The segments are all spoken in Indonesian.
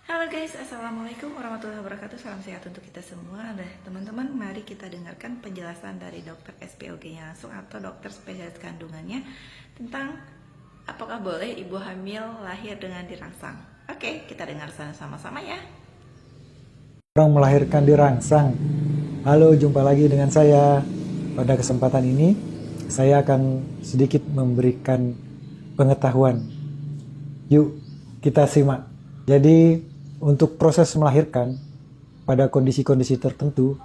Halo guys, Assalamualaikum warahmatullahi wabarakatuh. Salam sehat untuk kita semua. Nah, teman-teman, mari kita dengarkan penjelasan dari dokter SPOG-nya langsung atau dokter spesialis kandungannya tentang apakah boleh ibu hamil lahir dengan dirangsang. Oke, kita dengar sama-sama ya. Orang melahirkan dirangsang. Halo, jumpa lagi dengan saya. Pada kesempatan ini, saya akan sedikit memberikan pengetahuan. Yuk, kita simak. Jadi, untuk proses melahirkan pada kondisi-kondisi tertentu,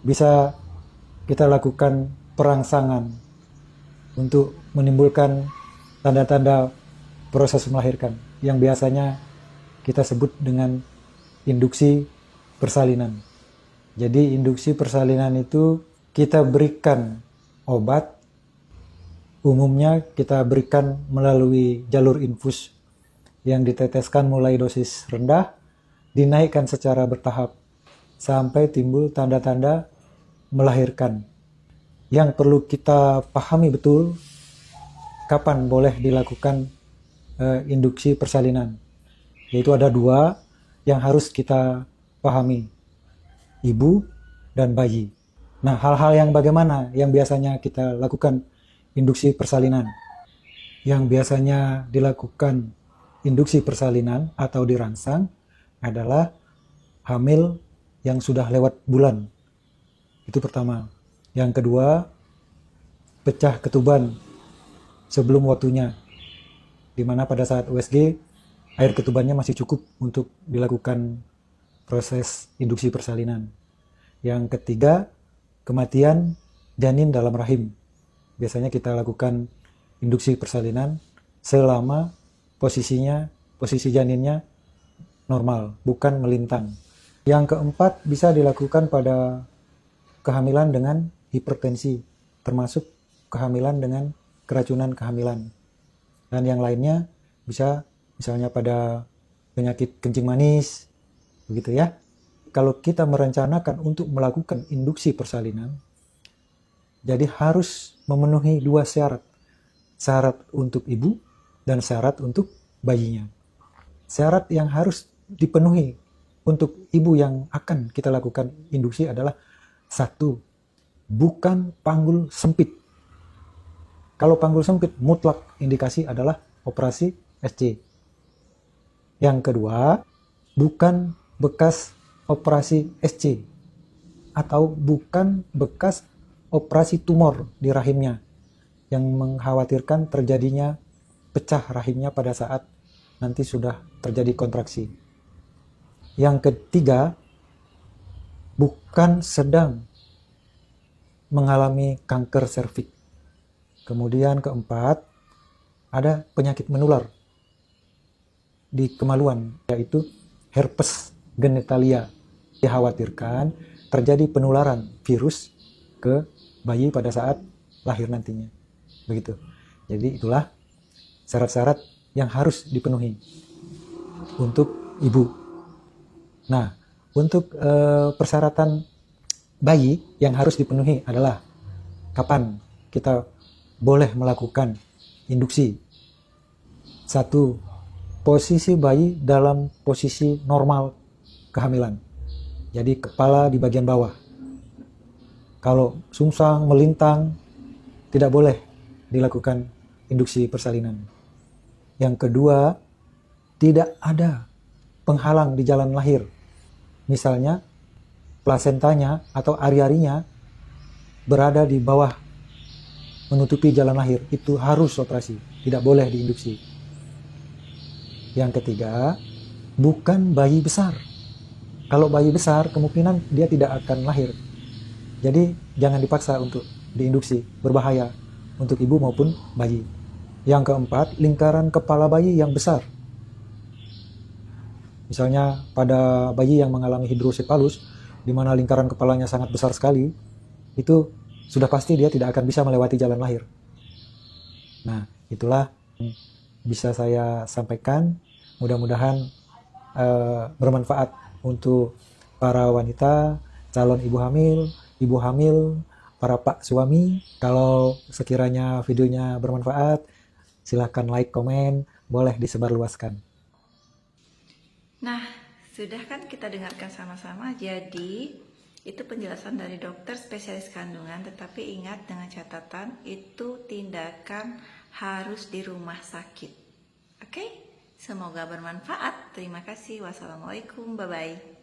bisa kita lakukan perangsangan untuk menimbulkan tanda-tanda proses melahirkan yang biasanya kita sebut dengan induksi persalinan. Jadi induksi persalinan itu kita berikan obat, umumnya kita berikan melalui jalur infus yang diteteskan mulai dosis rendah, dinaikkan secara bertahap sampai timbul tanda-tanda melahirkan. Yang perlu kita pahami betul kapan boleh dilakukan induksi persalinan. Yaitu ada dua yang harus kita pahami, ibu dan bayi. Nah, hal-hal yang bagaimana yang biasanya kita lakukan induksi persalinan? Yang biasanya dilakukan induksi persalinan atau dirangsang adalah hamil yang sudah lewat bulan. Itu pertama. Yang kedua, pecah ketuban sebelum waktunya, di mana pada saat USG air ketubannya masih cukup untuk dilakukan proses induksi persalinan. Yang ketiga, kematian janin dalam rahim. Biasanya kita lakukan induksi persalinan selama posisi janinnya normal, bukan melintang. Yang keempat, bisa dilakukan pada kehamilan dengan hipertensi, termasuk kehamilan dengan keracunan kehamilan. Dan yang lainnya bisa misalnya pada penyakit kencing manis, begitu ya. Kalau kita merencanakan untuk melakukan induksi persalinan, jadi harus memenuhi dua syarat. Syarat untuk ibu dan syarat untuk bayinya. Syarat yang harus dipenuhi untuk ibu yang akan kita lakukan induksi adalah satu, bukan panggul sempit. Kalau panggul sempit, mutlak indikasi adalah operasi SC. Yang kedua, bukan bekas operasi SC atau bukan bekas operasi tumor di rahimnya yang mengkhawatirkan terjadinya pecah rahimnya pada saat nanti sudah terjadi kontraksi. Yang ketiga, bukan sedang mengalami kanker serviks. Kemudian keempat, ada penyakit menular di kemaluan, yaitu herpes genitalia. Dikhawatirkan terjadi penularan virus ke bayi pada saat lahir nantinya. Begitu. Jadi itulah syarat-syarat yang harus dipenuhi untuk ibu. Nah, untuk persyaratan bayi yang harus dipenuhi adalah kapan kita boleh melakukan induksi. Satu, posisi bayi dalam posisi normal kehamilan. Jadi kepala di bagian bawah. Kalau sungsang, melintang, tidak boleh dilakukan induksi persalinan. Yang kedua, tidak ada penghalang di jalan lahir. Misalnya, plasentanya atau ari-arinya berada di bawah menutupi jalan lahir. Itu harus operasi, tidak boleh diinduksi. Yang ketiga, bukan bayi besar. Kalau bayi besar, kemungkinan dia tidak akan lahir. Jadi, jangan dipaksa untuk diinduksi, berbahaya untuk ibu maupun bayi. Yang keempat, lingkaran kepala bayi yang besar. Misalnya pada bayi yang mengalami hidrosepalus, di mana lingkaran kepalanya sangat besar sekali, itu sudah pasti dia tidak akan bisa melewati jalan lahir. Nah, itulah yang bisa saya sampaikan. Mudah-mudahan bermanfaat untuk para wanita, calon ibu hamil, para pak suami. Kalau sekiranya videonya bermanfaat, silahkan like, komen, boleh disebarluaskan. Nah, sudah kan kita dengarkan sama-sama. Jadi, itu penjelasan dari dokter spesialis kandungan, tetapi ingat dengan catatan itu tindakan harus di rumah sakit. Oke? Semoga bermanfaat. Terima kasih. Wassalamualaikum. Bye-bye.